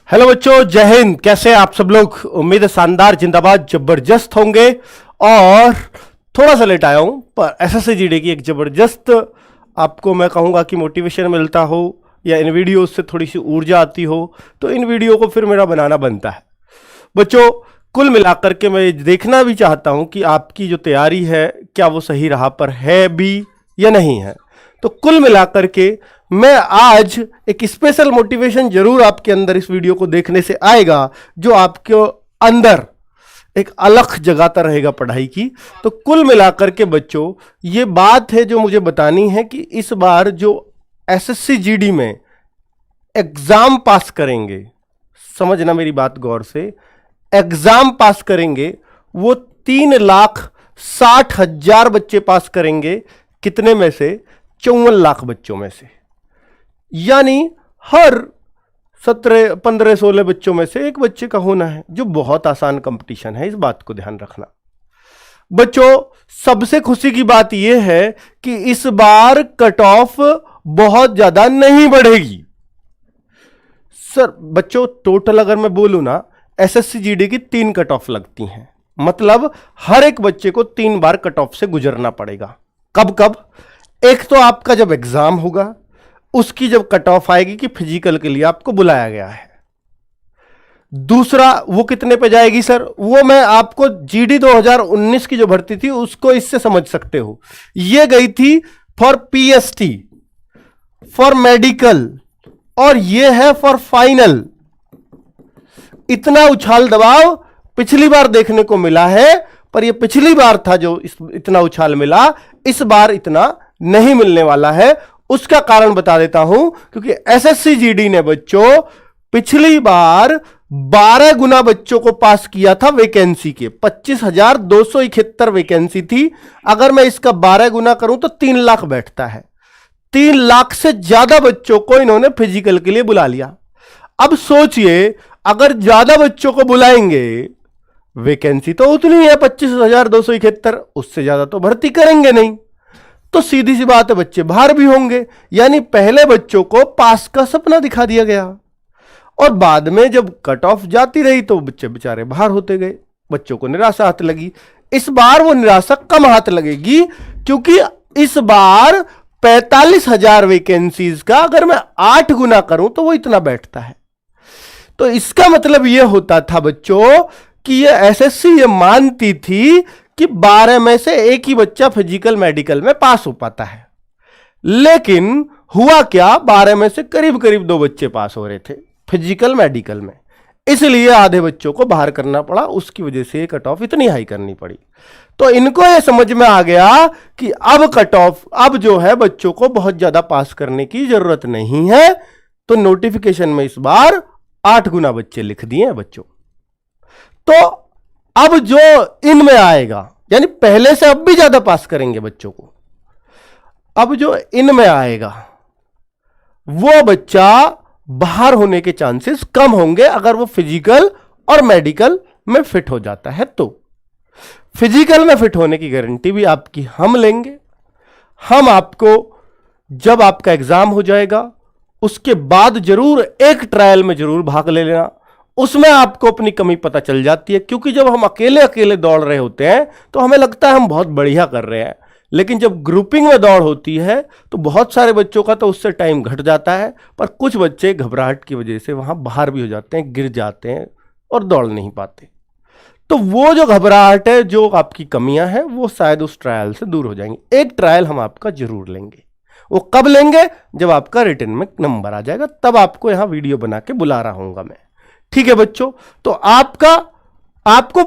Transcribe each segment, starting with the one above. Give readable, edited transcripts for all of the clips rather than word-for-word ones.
Hello बच्चों, जय हिंद। कैसे आप सब लोग? उम्मीद है शानदार, जिंदाबाद, जबरदस्त होंगे। और थोड़ा सा लेट आया हूं, पर एसएससी जीडी की एक जबरदस्त आपको मैं कहूंगा कि मोटिवेशन मिलता हो या इन वीडियो से थोड़ी सी ऊर्जा आती हो, तो इन वीडियो को फिर मेरा बनाना बनता है। बच्चों, कुल मिलाकर के मैं देखना भी चाहता हूं कि आपकी जो तैयारी है क्या वो सही राह पर है भी या नहीं है। तो कुल मिलाकर के मैं आज एक स्पेशल मोटिवेशन जरूर आपके अंदर इस वीडियो को देखने से आएगा, जो आपके अंदर एक अलख जगाता रहेगा पढ़ाई की। तो कुल मिलाकर के बच्चों, ये बात है जो मुझे बतानी है कि इस बार जो एसएससी जीडी में एग्जाम पास करेंगे, समझना मेरी बात गौर से, एग्जाम पास करेंगे वो 3,60,000 बच्चे पास करेंगे। कितने में से? 54 लाख बच्चों में से। यानी हर 17, 15, 16 बच्चों में से एक बच्चे का होना है, जो बहुत आसान कंपटीशन है। इस बात को ध्यान रखना बच्चों। सबसे खुशी की बात यह है कि इस बार कट ऑफ बहुत ज्यादा नहीं बढ़ेगी। सर बच्चों, टोटल अगर मैं बोलूं ना, एसएससी जीडी की 3 कट ऑफ लगती हैं। मतलब हर एक बच्चे को 3 बार कट ऑफ से गुजरना पड़ेगा। कब कब? एक तो आपका जब एग्जाम होगा, उसकी जब कट ऑफ आएगी कि फिजिकल के लिए आपको बुलाया गया है। दूसरा, वो कितने पे जाएगी सर? वो मैं आपको जीडी 2019 की जो भर्ती थी उसको इससे समझ सकते हो। ये गई थी फॉर पीएसटी, फॉर मेडिकल, और ये है फॉर फाइनल। इतना उछाल दबाव पिछली बार देखने को मिला है, पर यह पिछली बार था जो इतना उछाल मिला, इस बार इतना नहीं मिलने वाला है। उसका कारण बता देता हूं, क्योंकि एसएससी जीडी ने बच्चों पिछली बार 12 गुना बच्चों को पास किया था वैकेंसी के। 25,271 वैकेंसी थी। अगर मैं इसका 12 गुना करूं तो 3 लाख बैठता है। 3 लाख से ज्यादा बच्चों को इन्होंने फिजिकल के लिए बुला लिया। अब सोचिए, अगर ज्यादा बच्चों को बुलाएंगे, वैकेंसी तो उतनी है 25,271, उससे ज्यादा तो भर्ती करेंगे नहीं, तो सीधी सी बात है बच्चे बाहर भी होंगे। यानी पहले बच्चों को पास का सपना दिखा दिया गया, और बाद में जब कट ऑफ जाती रही तो बच्चे बेचारे बाहर होते गए। बच्चों को निराशा हाथ लगी। इस बार वो निराशा कम हाथ लगेगी, क्योंकि इस बार 45,000 वैकेंसीज का अगर मैं 8 गुना करूं तो वो इतना बैठता है। तो इसका मतलब यह होता था बच्चों कि ये एसएससी ये मानती थी कि 12 में से एक ही बच्चा फिजिकल मेडिकल में पास हो पाता है। लेकिन हुआ क्या, 12 में से करीब करीब 2 बच्चे पास हो रहे थे फिजिकल मेडिकल में, इसलिए आधे बच्चों को बाहर करना पड़ा। उसकी वजह से कट ऑफ इतनी हाई करनी पड़ी। तो इनको यह समझ में आ गया कि अब कट ऑफ, अब जो है बच्चों को बहुत ज्यादा पास करने की जरूरत नहीं है। तो नोटिफिकेशन में इस बार 8 गुना बच्चे लिख दिए हैं बच्चों। तो अब जो इनमें आएगा, यानी पहले से अब भी ज्यादा पास करेंगे बच्चों को, अब जो इनमें आएगा वो बच्चा बाहर होने के चांसेस कम होंगे, अगर वो फिजिकल और मेडिकल में फिट हो जाता है। तो फिजिकल में फिट होने की गारंटी भी आपकी हम लेंगे। हम आपको जब आपका एग्जाम हो जाएगा उसके बाद जरूर एक ट्रायल में जरूर भाग ले लेना। उसमें आपको अपनी कमी पता चल जाती है, क्योंकि जब हम अकेले अकेले दौड़ रहे होते हैं तो हमें लगता है हम बहुत बढ़िया कर रहे हैं, लेकिन जब ग्रुपिंग में दौड़ होती है तो बहुत सारे बच्चों का तो उससे टाइम घट जाता है, पर कुछ बच्चे घबराहट की वजह से वहां बाहर भी हो जाते हैं, गिर जाते हैं और दौड़ नहीं पाते। तो वो जो घबराहट है, जो आपकी कमियां हैं, वो शायद उस ट्रायल से दूर हो जाएंगी। एक ट्रायल हम आपका जरूर लेंगे। वो कब लेंगे? जब आपका रिटन में नंबर आ जाएगा, तब आपको यहां वीडियो बना के बुला रहा हूंगा मैं। ठीक है बच्चों? तो आपको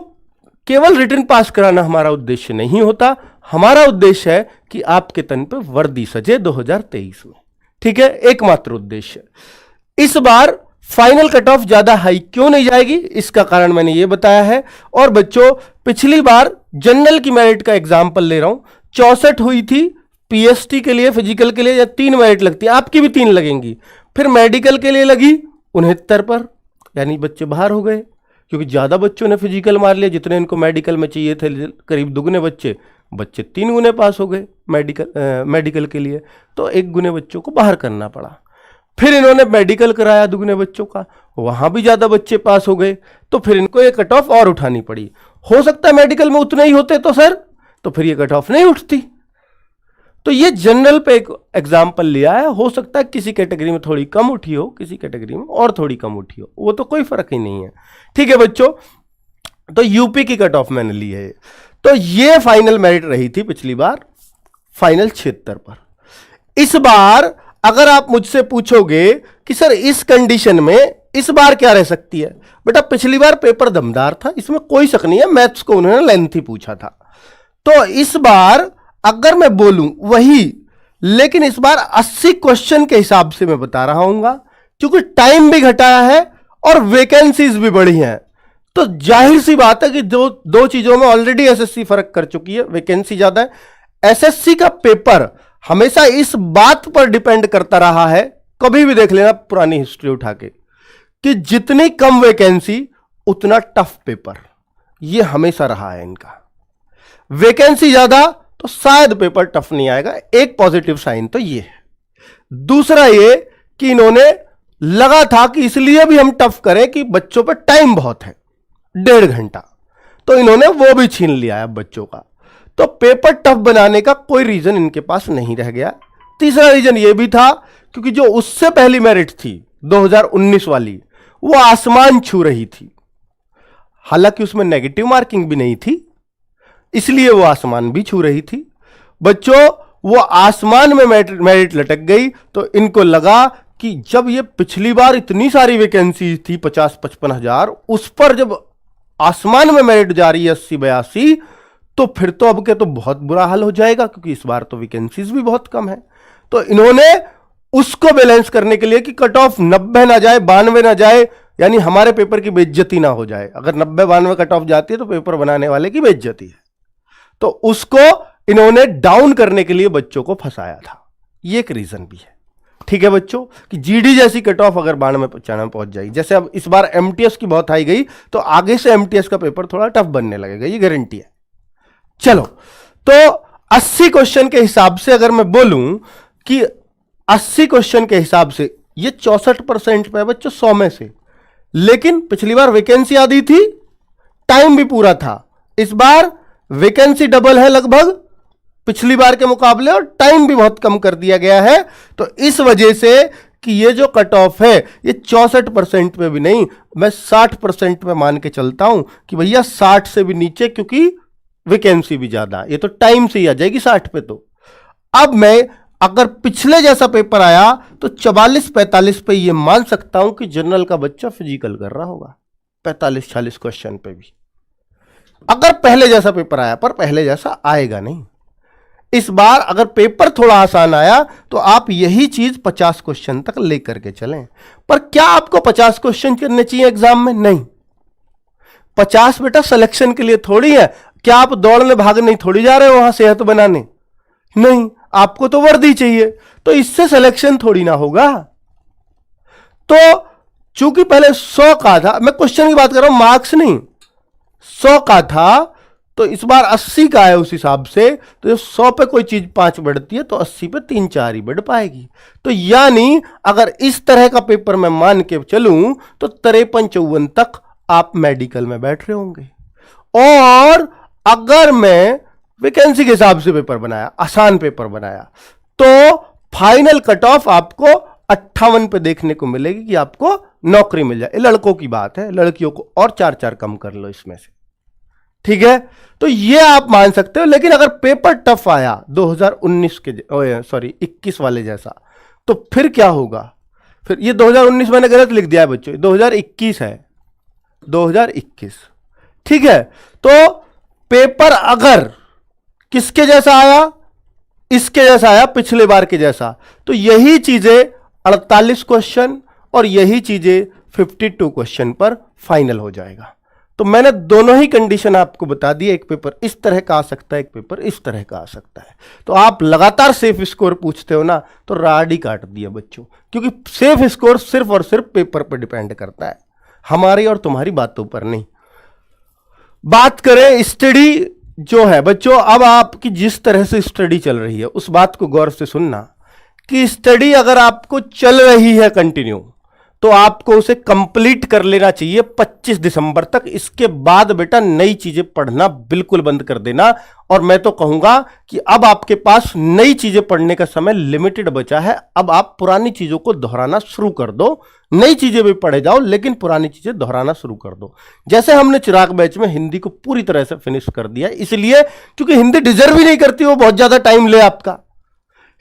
केवल रिटन पास कराना हमारा उद्देश्य नहीं होता। हमारा उद्देश्य है कि आपके तन पे वर्दी सजे 2023 में। ठीक है? एकमात्र उद्देश्य। इस बार फाइनल कट ऑफ ज्यादा हाई क्यों नहीं जाएगी, इसका कारण मैंने ये बताया है। और बच्चों, पिछली बार जनरल की मेरिट का एग्जाम्पल ले रहा हूं, 64 हुई थी पीएसटी के लिए, फिजिकल के लिए, या 3 मेरिट लगती है, आपकी भी 3 लगेंगी। फिर मेडिकल के लिए लगी 69 पर, यानी बच्चे बाहर हो गए, क्योंकि ज्यादा बच्चों ने फिजिकल मार लिया जितने इनको मेडिकल में चाहिए थे। करीब 2 गुने बच्चे 3 गुने पास हो गए मेडिकल के लिए, तो 1 गुने बच्चों को बाहर करना पड़ा। फिर इन्होंने मेडिकल कराया दुगने बच्चों का, वहां भी ज्यादा बच्चे पास हो गए, तो फिर इनको ये कट ऑफ और उठानी पड़ी। हो सकता है मेडिकल में उतने ही होते तो सर, तो फिर ये कट ऑफ नहीं उठती। तो ये जनरल पे एक एग्जाम्पल लिया है, हो सकता है किसी कैटेगरी में थोड़ी कम उठी हो, किसी कैटेगरी में और थोड़ी कम उठी हो, वो तो कोई फर्क ही नहीं है। ठीक है बच्चों, तो यूपी की कट ऑफ मैंने ली है। तो ये फाइनल मेरिट रही थी पिछली बार फाइनल 76 पर। इस बार अगर आप मुझसे पूछोगे कि सर इस कंडीशन में इस बार क्या रह सकती है, बेटा पिछली बार पेपर दमदार था, इसमें कोई शक नहीं है, मैथ्स को उन्होंने लेंथी पूछा था। तो इस बार अगर मैं बोलूं वही, लेकिन इस बार 80 क्वेश्चन के हिसाब से मैं बता रहा हूंगा, क्योंकि टाइम भी घटाया है और वैकेंसीज भी बढ़ी हैं। तो जाहिर सी बात है कि दो चीजों में ऑलरेडी एसएससी फर्क कर चुकी है, वैकेंसी ज्यादा है। एसएससी का पेपर हमेशा इस बात पर डिपेंड करता रहा है, कभी भी देख लेना पुरानी हिस्ट्री उठा के, कि जितनी कम वैकेंसी उतना टफ पेपर, ये हमेशा रहा है इनका। वैकेंसी ज्यादा तो शायद पेपर टफ नहीं आएगा, एक पॉजिटिव साइन तो ये है। दूसरा ये कि इन्होंने लगा था कि इसलिए भी हम टफ करें कि बच्चों पर टाइम बहुत है, 1.5 घंटा, तो इन्होंने वो भी छीन लिया है बच्चों का। तो पेपर टफ बनाने का कोई रीजन इनके पास नहीं रह गया। तीसरा रीजन ये भी था क्योंकि जो उससे पहली मेरिट थी 2019 वाली, वो आसमान छू रही थी, हालांकि उसमें नेगेटिव मार्किंग भी नहीं थी, इसलिए वो आसमान भी छू रही थी। बच्चों वो आसमान में मेरिट लटक गई, तो इनको लगा कि जब ये पिछली बार इतनी सारी वैकेंसी थी 50-55 हजार, उस पर जब आसमान में मेरिट जा रही है 80-82, तो फिर तो अब के तो बहुत बुरा हाल हो जाएगा, क्योंकि इस बार तो वैकेंसीज भी बहुत कम है। तो इन्होंने उसको बैलेंस करने के लिए कि कट ऑफ 90 ना जाए, 92 ना जाए, यानी हमारे पेपर की बेइज्जती ना हो जाए। अगर 90-92 कट ऑफ जाती है तो पेपर बनाने वाले की बेइज्जती है, तो उसको इन्होंने डाउन करने के लिए बच्चों को फंसाया था, ये एक रीजन भी है। ठीक है बच्चों, कि जीडी जैसी कट ऑफ अगर 92 में पहुंच जाएगी, जैसे अब इस बार एमटीएस की बहुत हाई गई, तो आगे से एमटीएस का पेपर थोड़ा टफ बनने लगेगा, ये गारंटी है। चलो, तो 80 क्वेश्चन के हिसाब से अगर मैं बोलूं कि 80 क्वेश्चन के हिसाब से ये 64% पे है बच्चों 100 में से, लेकिन पिछली बार वैकेंसी आधी थी, टाइम भी पूरा था। इस बार वैकेंसी डबल है लगभग पिछली बार के मुकाबले, और टाइम भी बहुत कम कर दिया गया है। तो इस वजह से कि ये जो कट ऑफ है ये 64% पे भी नहीं, मैं 60% पे मान के चलता हूं कि भैया 60 से भी नीचे, क्योंकि वैकेंसी भी ज्यादा, ये तो टाइम से ही आ जाएगी 60 पे। तो अब मैं अगर पिछले जैसा पेपर आया तो 44-45 पे ये मान सकता हूं कि जनरल का बच्चा फिजिकल कर रहा होगा 45-46 क्वेश्चन पे भी, अगर पहले जैसा पेपर आया, पर पहले जैसा आएगा नहीं। इस बार अगर पेपर थोड़ा आसान आया तो आप यही चीज 50 क्वेश्चन तक लेकर के चलें। पर क्या आपको 50 क्वेश्चन करने चाहिए एग्जाम में? नहीं, 50 बेटा सिलेक्शन के लिए थोड़ी है। क्या आप दौड़ने भागने थोड़ी जा रहे हो वहां सेहत बनाने? नहीं, आपको तो वर्दी चाहिए, तो इससे सिलेक्शन थोड़ी ना होगा। तो चूंकि पहले 100 का था, मैं क्वेश्चन की बात कर रहा हूं, मार्क्स नहीं, 100 का था, तो इस बार 80 का है उस हिसाब से। तो जब 100 पे कोई चीज 5 बढ़ती है तो 80 पे 3-4 ही बढ़ पाएगी। तो यानी अगर इस तरह का पेपर मैं मान के चलूं तो 53-54 तक आप मेडिकल में बैठ रहे होंगे। और अगर मैं वैकेंसी के हिसाब से पेपर बनाया, आसान पेपर बनाया, तो फाइनल कट ऑफ आपको 58 पे देखने को मिलेगी कि आपको नौकरी मिल जाए। लड़कों की बात है, लड़कियों को और 4-4 कम कर लो इसमें से, ठीक है। तो ये आप मान सकते हो। लेकिन अगर पेपर टफ आया 2019 के 21 वाले जैसा, तो फिर क्या होगा? फिर ये 2019 मैंने गलत लिख दिया है बच्चों, 2021 है, 2021, ठीक है। तो पेपर अगर किसके जैसा आया, इसके जैसा आया, पिछले बार के जैसा, तो यही चीजें 48 क्वेश्चन और यही चीजें 52 क्वेश्चन पर फाइनल हो जाएगा। तो मैंने दोनों ही कंडीशन आपको बता दी, एक पेपर इस तरह का आ सकता है, एक पेपर इस तरह का आ सकता है। तो आप लगातार सेफ स्कोर पूछते हो ना, तो राड ही काट दिया बच्चों, क्योंकि सेफ स्कोर सिर्फ और सिर्फ पेपर पर डिपेंड करता है, हमारी और तुम्हारी बातों पर नहीं। बात करें स्टडी जो है बच्चों, अब आपकी जिस तरह से स्टडी चल रही है उस बात को गौर से सुनना कि स्टडी अगर आपको चल रही है कंटिन्यू, तो आपको उसे कंप्लीट कर लेना चाहिए 25 दिसंबर तक। इसके बाद बेटा नई चीजें पढ़ना बिल्कुल बंद कर देना। और मैं तो कहूंगा कि अब आपके पास नई चीजें पढ़ने का समय लिमिटेड बचा है। अब आप पुरानी चीजों को दोहराना शुरू कर दो। नई चीजें भी पढ़े जाओ, लेकिन पुरानी चीजें दोहराना शुरू कर दो। जैसे हमने चिराग बैच में हिंदी को पूरी तरह से फिनिश कर दिया, इसलिए क्योंकि हिंदी डिजर्व ही नहीं करती वो बहुत ज्यादा टाइम ले आपका।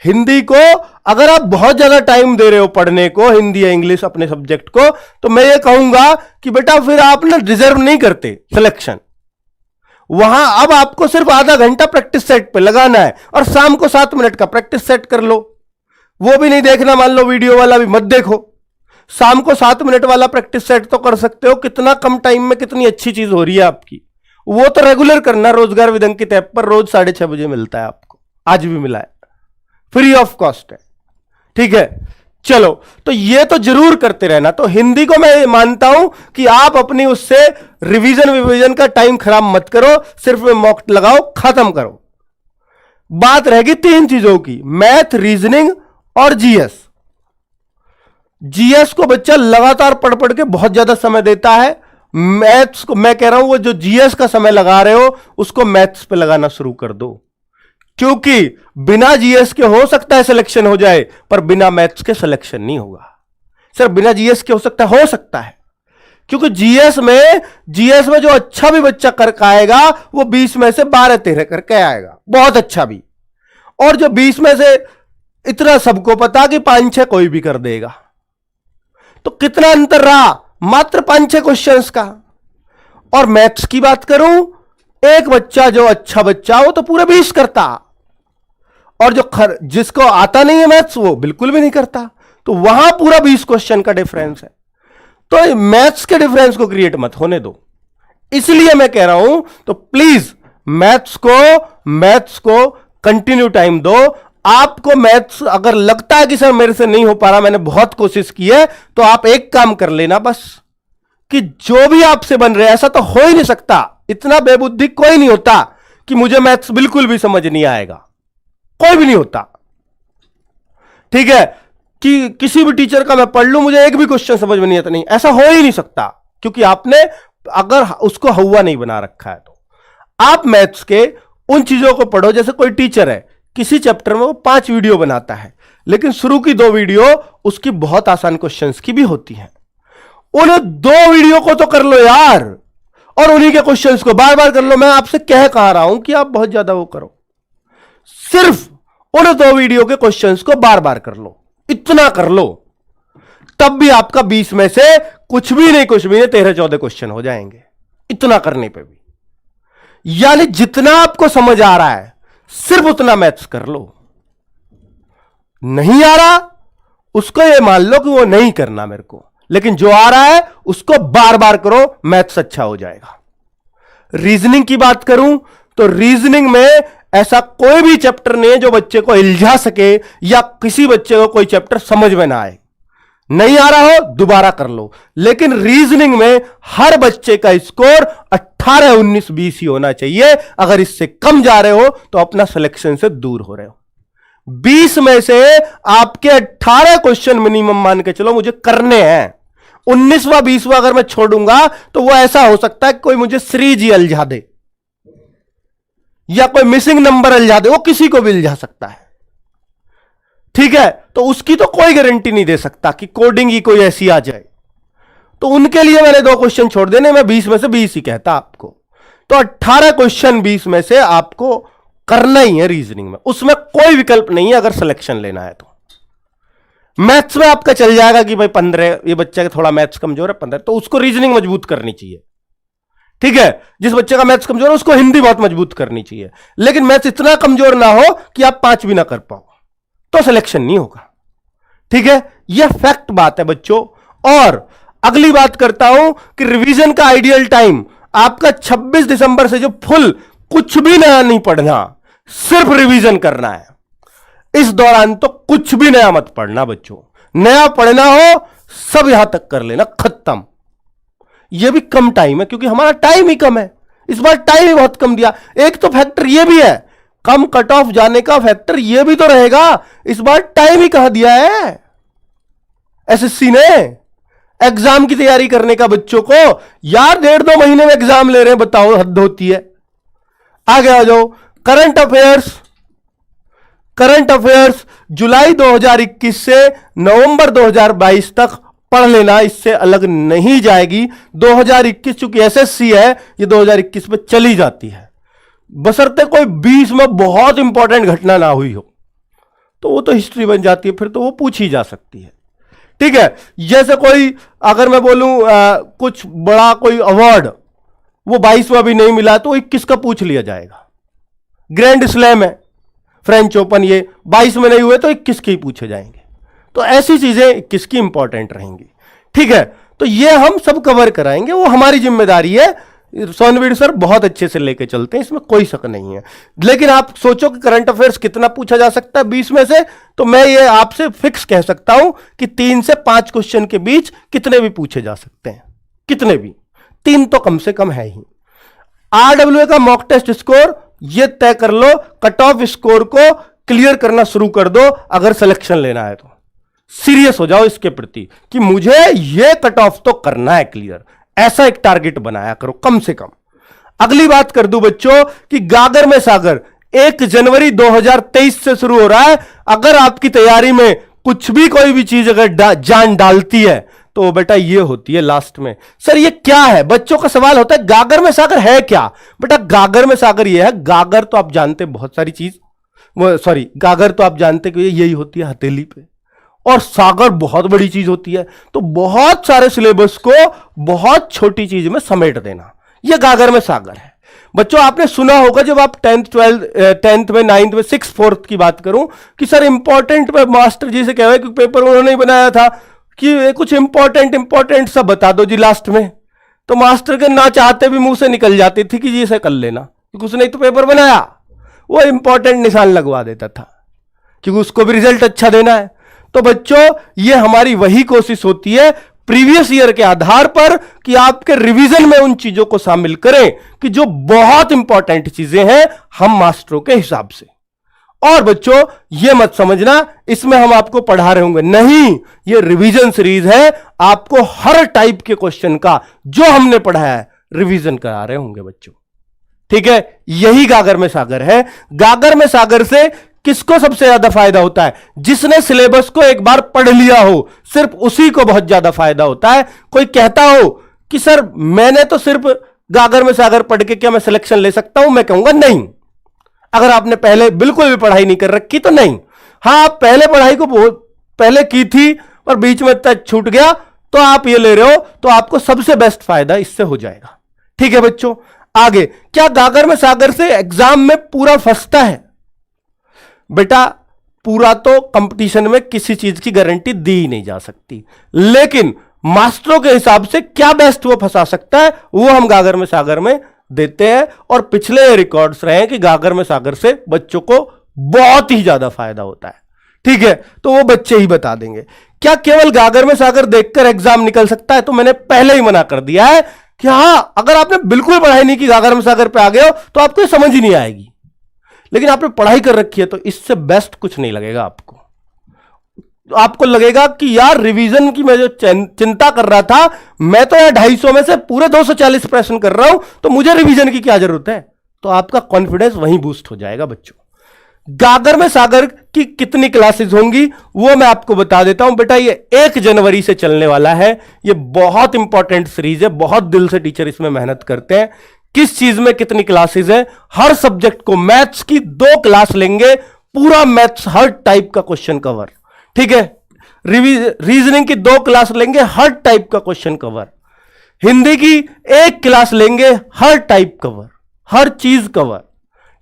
हिंदी को अगर आप बहुत ज्यादा टाइम दे रहे हो पढ़ने को, हिंदी या इंग्लिश अपने सब्जेक्ट को, तो मैं ये कहूंगा कि बेटा फिर आप ना डिजर्व नहीं करते सिलेक्शन। वहां अब आपको सिर्फ आधा घंटा प्रैक्टिस सेट पे लगाना है और शाम को 7 मिनट का प्रैक्टिस सेट कर लो। वो भी नहीं देखना, मान लो वीडियो वाला भी मत देखो। शाम को 7 मिनट वाला प्रैक्टिस सेट तो कर सकते हो। कितना कम टाइम में कितनी अच्छी चीज हो रही है आपकी। वो तो रेगुलर करना। रोजगार विद अंकित ऐप पर रोज 6:30 बजे मिलता है आपको, आज भी मिला है, फ्री ऑफ कॉस्ट है। ठीक है, चलो तो ये तो जरूर करते रहना। तो हिंदी को मैं मानता हूं कि आप अपनी उससे रिवीजन का टाइम खराब मत करो, सिर्फ मॉक लगाओ, खत्म करो। बात रहेगी 3 चीजों की, मैथ, रीजनिंग और जीएस। जीएस को बच्चा लगातार पढ़ पढ़ के बहुत ज्यादा समय देता है। मैथ्स को मैं कह रहा हूं वो जो जीएस का समय लगा रहे हो उसको मैथ्स पे लगाना शुरू कर दो, क्योंकि बिना जीएस के हो सकता है सिलेक्शन हो जाए, पर बिना मैथ्स के सिलेक्शन नहीं होगा। सिर्फ बिना जीएस के हो सकता है, क्योंकि जीएस में जो अच्छा भी बच्चा करके आएगा वो 20 में से 12-13 करके आएगा, बहुत अच्छा भी। और जो 20 में से इतना सबको पता कि 5-6 कोई भी कर देगा। तो कितना अंतर रहा, मात्र 5-6 क्वेश्चंस का। और मैथ्स की बात करूं, एक बच्चा जो अच्छा बच्चा वो तो पूरे 20 करता, और जो जिसको आता नहीं है मैथ्स वो बिल्कुल भी नहीं करता। तो वहां पूरा 20 क्वेश्चन का डिफरेंस है। तो मैथ्स के डिफरेंस को क्रिएट मत होने दो, इसलिए मैं कह रहा हूं। तो प्लीज मैथ्स को कंटिन्यू टाइम दो। आपको मैथ्स अगर लगता है कि सर मेरे से नहीं हो पा रहा, मैंने बहुत कोशिश की है, तो आप एक काम कर लेना बस, कि जो भी आपसे बन रहे, ऐसा तो हो ही नहीं सकता, इतना बेबुद्धि कोई नहीं होता कि मुझे मैथ्स बिल्कुल भी समझ नहीं आएगा, कोई भी नहीं होता। ठीक है, कि किसी भी टीचर का मैं पढ़ लूं मुझे एक भी क्वेश्चन समझ में नहीं आता, नहीं, ऐसा हो ही नहीं सकता, क्योंकि आपने अगर उसको हवा नहीं बना रखा है। तो आप मैथ्स के उन चीजों को पढ़ो, जैसे कोई टीचर है किसी चैप्टर में वो 5 वीडियो बनाता है, लेकिन शुरू की 2 वीडियो उसकी बहुत आसान क्वेश्चंस की भी होती हैं। उन 2 वीडियो को तो कर लो यार, और उन्हीं के क्वेश्चंस को बार बार कर लो। मैं आपसे कह रहा हूं कि आप बहुत ज्यादा वो करो, सिर्फ उन 2 वीडियो के क्वेश्चंस को बार बार कर लो, इतना कर लो, तब भी आपका 20 में से कुछ भी नहीं 13-14 क्वेश्चन हो जाएंगे, इतना करने पे भी। यानी जितना आपको समझ आ रहा है सिर्फ उतना मैथ्स कर लो। नहीं आ रहा उसको ये मान लो कि वो नहीं करना मेरे को, लेकिन जो आ रहा है उसको बार बार करो, मैथ्स अच्छा हो जाएगा। रीजनिंग की बात करूं तो रीजनिंग में ऐसा कोई भी चैप्टर नहीं है जो बच्चे को इल्झा सके, या किसी बच्चे को कोई चैप्टर समझ में ना आए। नहीं आ रहा हो दोबारा कर लो, लेकिन रीजनिंग में हर बच्चे का स्कोर 18, 19, 20 ही होना चाहिए। अगर इससे कम जा रहे हो तो अपना सिलेक्शन से दूर हो रहे हो। 20 में से आपके 18 क्वेश्चन मिनिमम मान के चलो मुझे करने हैं, 19वां 20वां अगर मैं छोड़ूंगा तो वो ऐसा हो सकता है कि कोई मुझे श्री जी उलझा दे, या कोई मिसिंग नंबर उलझा दे, वो किसी को भी उलझा सकता है। ठीक है, तो उसकी तो कोई गारंटी नहीं दे सकता कि कोडिंग ही कोई ऐसी आ जाए। तो उनके लिए मैंने 2 क्वेश्चन छोड़ देने, मैं 20 में से 20 ही कहता आपको। तो 18 क्वेश्चन 20 में से आपको करना ही है रीजनिंग में, उसमें कोई विकल्प नहीं है अगर सिलेक्शन लेना है तो। मैथ्स में आपका चल जाएगा कि भाई 15, ये बच्चा का थोड़ा मैथ्स कमजोर है 15, तो उसको रीजनिंग मजबूत करनी चाहिए। ठीक है, जिस बच्चे का मैथ्स कमजोर है उसको हिंदी बहुत मजबूत करनी चाहिए, लेकिन मैथ्स इतना कमजोर ना हो कि आप 5 भी ना कर पाओ, तो सिलेक्शन नहीं होगा। ठीक है, यह फैक्ट बात है बच्चों। और अगली बात करता हूं कि रिवीजन का आइडियल टाइम आपका 26 दिसंबर से जो फुल कुछ भी नया नहीं पढ़ना, सिर्फ रिवीजन करना है। इस दौरान तो कुछ भी नया मत पढ़ना बच्चों, नया पढ़ना हो सब यहां तक कर लेना, खत्म। यह भी कम टाइम है क्योंकि हमारा टाइम ही कम है, इस बार टाइम ही बहुत कम दिया। एक तो फैक्टर यह भी है कम कट ऑफ जाने का फैक्टर यह भी तो रहेगा, इस बार टाइम ही कहां दिया है एसएससी ने एग्जाम की तैयारी करने का बच्चों को। यार 1.5-2 महीने में एग्जाम ले रहे हैं, बताओ हद होती है। आगे आ जाओ, करंट अफेयर्स। करंट अफेयर्स जुलाई 2021 से नवंबर 2022 तक पढ़ लेना, इससे अलग नहीं जाएगी। 2021 चूंकि एसएससी है, ये 2021 में चली जाती है, बशर्ते कोई 20 में बहुत इंपॉर्टेंट घटना ना हुई हो, तो वो तो हिस्ट्री बन जाती है, फिर तो वो पूछी जा सकती है। ठीक है, जैसे कोई अगर मैं बोलूं कुछ बड़ा कोई अवार्ड वो 22 में भी नहीं मिला तो 21 का पूछ लिया जाएगा। ग्रैंड स्लैम है, फ्रेंच ओपन, ये 22 में नहीं हुए तो 21 के ही पूछे जाएंगे। तो ऐसी चीजें 21 की इंपॉर्टेंट रहेंगी। ठीक है, तो ये हम सब कवर कराएंगे, वो हमारी जिम्मेदारी है। सोनवीर सर बहुत अच्छे से लेके चलते हैं, इसमें कोई शक नहीं है। लेकिन आप सोचो कि करंट अफेयर्स कितना पूछा जा सकता है 20 में से, तो मैं ये आपसे फिक्स कह सकता हूं कि 3 से 5 क्वेश्चन के बीच कितने भी पूछे जा सकते हैं, कितने भी, 3 तो कम से कम है ही। आरडब्ल्यूए का मॉक टेस्ट स्कोर ये तय कर लो, कट ऑफ स्कोर को क्लियर करना शुरू कर दो। अगर सिलेक्शन लेना है तो सीरियस हो जाओ इसके प्रति कि मुझे ये कट ऑफ तो करना है क्लियर, ऐसा एक टारगेट बनाया करो कम से कम। अगली बात कर दूं बच्चों कि गागर में सागर 1 जनवरी 2023 से शुरू हो रहा है। अगर आपकी तैयारी में कुछ भी कोई भी चीज अगर जान डालती है तो बेटा ये होती है लास्ट में। सर ये क्या है, बच्चों का सवाल होता है गागर में सागर है क्या। बेटा गागर में सागर ये है, गागर तो आप जानते बहुत सारी चीज, गागर तो आप जानते कि यही होती है हथेली पे, और सागर बहुत बड़ी चीज होती है। तो बहुत सारे सिलेबस को बहुत छोटी चीज में समेट देना, यह गागर में सागर है। बच्चों आपने सुना होगा जब आप 10th में 9th में 6th 4th की बात करूं कि सर इंपॉर्टेंट मास्टर जी से कह रहे कि पेपर उन्होंने ही बनाया था कि कुछ इंपॉर्टेंट सा बता दो जी लास्ट में, तो मास्टर के ना चाहते भी मुंह से निकल जाती थी कि जी इसे कर लेना, क्योंकि उसने तो पेपर बनाया। वो इंपॉर्टेंट निशान लगवा देता था क्योंकि उसको भी रिजल्ट अच्छा देना है। तो बच्चों ये हमारी वही कोशिश होती है प्रीवियस ईयर के आधार पर कि आपके रिवीजन में उन चीजों को शामिल करें कि जो बहुत इंपॉर्टेंट चीजें हैं हम मास्टरों के हिसाब से। और बच्चों ये मत समझना इसमें हम आपको पढ़ा रहे होंगे, नहीं, ये रिवीजन सीरीज है। आपको हर टाइप के क्वेश्चन का जो हमने पढ़ा है रिवीजन करा रहे होंगे बच्चों। ठीक है, यही गागर में सागर है। गागर में सागर से किसको सबसे ज्यादा फायदा होता है? जिसने सिलेबस को एक बार पढ़ लिया हो, सिर्फ उसी को बहुत ज्यादा फायदा होता है। कोई कहता हो कि सर मैंने तो सिर्फ गागर में सागर पढ़ के क्या मैं सिलेक्शन ले सकता हूं? मैं कहूंगा नहीं। अगर आपने पहले बिल्कुल भी पढ़ाई नहीं कर रखी तो नहीं। हां, आप पहले पढ़ाई को बहुत पहले की थी और बीच में तक छूट गया तो आप ये ले रहे हो, तो आपको सबसे बेस्ट फायदा इससे हो जाएगा। ठीक है बच्चों, आगे क्या गागर में सागर से एग्जाम में पूरा फंसता है? बेटा पूरा तो कंपटीशन में किसी चीज की गारंटी दी ही नहीं जा सकती, लेकिन मास्टरों के हिसाब से क्या बेस्ट वो फंसा सकता है वो हम गागर में सागर में देते हैं। और पिछले रिकॉर्ड्स रहे हैं कि गागर में सागर से बच्चों को बहुत ही ज्यादा फायदा होता है। ठीक है, तो वो बच्चे ही बता देंगे। क्या केवल गागर में सागर देखकर एग्जाम निकल सकता है? तो मैंने पहले ही मना कर दिया है कि हां, अगर आपने बिल्कुल पढ़ाई नहीं की, गागर में सागर पे आ गए हो तो आपको समझ ही नहीं आएगी। लेकिन आपने पढ़ाई कर रखी है तो इससे बेस्ट कुछ नहीं लगेगा आपको। आपको लगेगा कि यार रिवीजन की मैं जो चिंता कर रहा था, मैं तो यार 250 में से पूरे 240 प्रश्न कर रहा हूं, तो मुझे रिवीजन की क्या जरूरत है? तो आपका कॉन्फिडेंस वहीं बूस्ट हो जाएगा बच्चों। गागर में सागर की कितनी क्लासेस होंगी वो मैं आपको बता देता हूं। बेटा ये 1 जनवरी से चलने वाला है। ये बहुत इंपॉर्टेंट सीरीज है, बहुत दिल से टीचर इसमें मेहनत करते हैं। किस चीज में कितनी क्लासेस है? हर सब्जेक्ट को मैथ्स की 2 क्लास लेंगे, पूरा मैथ्स हर टाइप का क्वेश्चन कवर। ठीक है, रीजनिंग की 2 क्लास लेंगे, हर टाइप का क्वेश्चन कवर। हिंदी की 1 क्लास लेंगे, हर टाइप कवर, हर चीज कवर।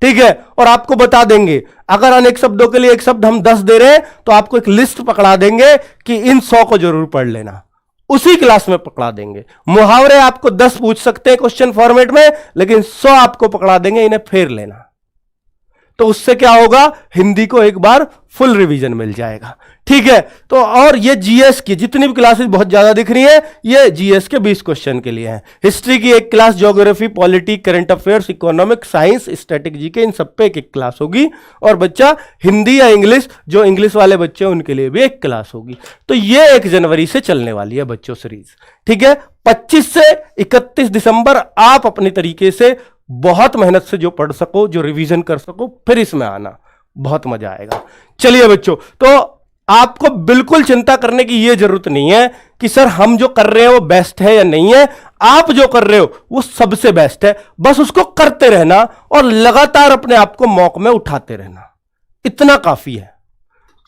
ठीक है, और आपको बता देंगे अगर अनेक शब्दों के लिए एक शब्द हम 10 दे रहे हैं तो आपको एक लिस्ट पकड़ा देंगे कि इन 100 को जरूर पढ़ लेना, उसी क्लास में पकड़ा देंगे। मुहावरे आपको 10 पूछ सकते हैं क्वेश्चन फॉर्मेट में, लेकिन 100 आपको पकड़ा देंगे, इन्हें फेर लेना। तो उससे क्या होगा, हिंदी को एक बार फुल रिवीजन मिल जाएगा। ठीक है, तो और ये जीएस की जितनी भी क्लासेस बहुत ज्यादा दिख रही हैं, ये जीएस के 20 क्वेश्चन के लिए हैं। हिस्ट्री की एक class, geography, polity, current affairs, economics, science, static GK, इन सब पे एक क्लास होगी। और बच्चा हिंदी या इंग्लिश, जो इंग्लिश वाले बच्चे हैं उनके लिए भी एक क्लास होगी। तो ये 1 जनवरी से चलने वाली है बच्चों सीरीज। ठीक है, 25 से 31 दिसंबर आप अपनी तरीके से बहुत मेहनत से जो पढ़ सको, जो रिवीजन कर सको, फिर इसमें आना, बहुत मजा आएगा। चलिए बच्चों, तो आपको बिल्कुल चिंता करने की यह जरूरत नहीं है कि सर हम जो कर रहे हैं वो बेस्ट है या नहीं है। आप जो कर रहे हो वो सबसे बेस्ट है, बस उसको करते रहना और लगातार अपने आप को मौक में उठाते रहना, इतना काफी है।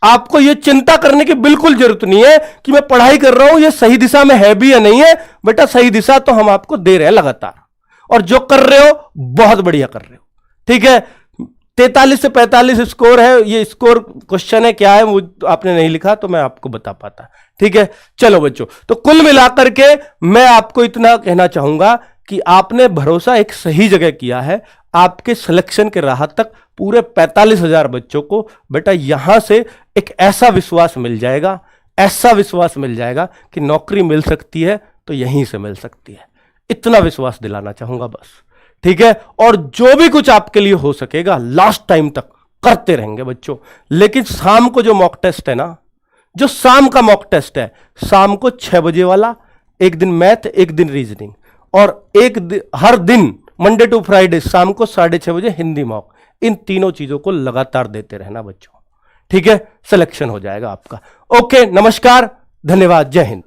आपको यह चिंता करने की बिल्कुल जरूरत नहीं है कि मैं पढ़ाई कर रहा हूं ये सही दिशा में है भी या नहीं है। बेटा सही दिशा तो हम आपको दे रहे हैं लगातार, और जो कर रहे हो बहुत बढ़िया कर रहे हो। ठीक है, 43 से 45 स्कोर है, ये स्कोर क्वेश्चन है क्या है वो आपने नहीं लिखा तो मैं आपको बता पाता। ठीक है, चलो बच्चों, तो कुल मिलाकर के मैं आपको इतना कहना चाहूंगा कि आपने भरोसा एक सही जगह किया है। आपके सिलेक्शन के राह तक पूरे 45,000 बच्चों को बेटा यहां से एक ऐसा विश्वास मिल जाएगा, ऐसा विश्वास मिल जाएगा कि नौकरी मिल सकती है तो यहीं से मिल सकती है। इतना विश्वास दिलाना चाहूंगा बस। ठीक है, और जो भी कुछ आपके लिए हो सकेगा लास्ट टाइम तक करते रहेंगे बच्चों। लेकिन शाम को जो मॉक टेस्ट है ना, जो शाम का मॉक टेस्ट है, शाम को 6 बजे वाला, एक दिन मैथ, एक दिन रीजनिंग, और हर दिन मंडे टू फ्राइडे शाम को 6:30 बजे हिंदी मॉक। इन तीनों चीजों को लगातार देते रहना बच्चों। ठीक है, सिलेक्शन हो जाएगा आपका। ओके, नमस्कार, धन्यवाद, जय हिंद।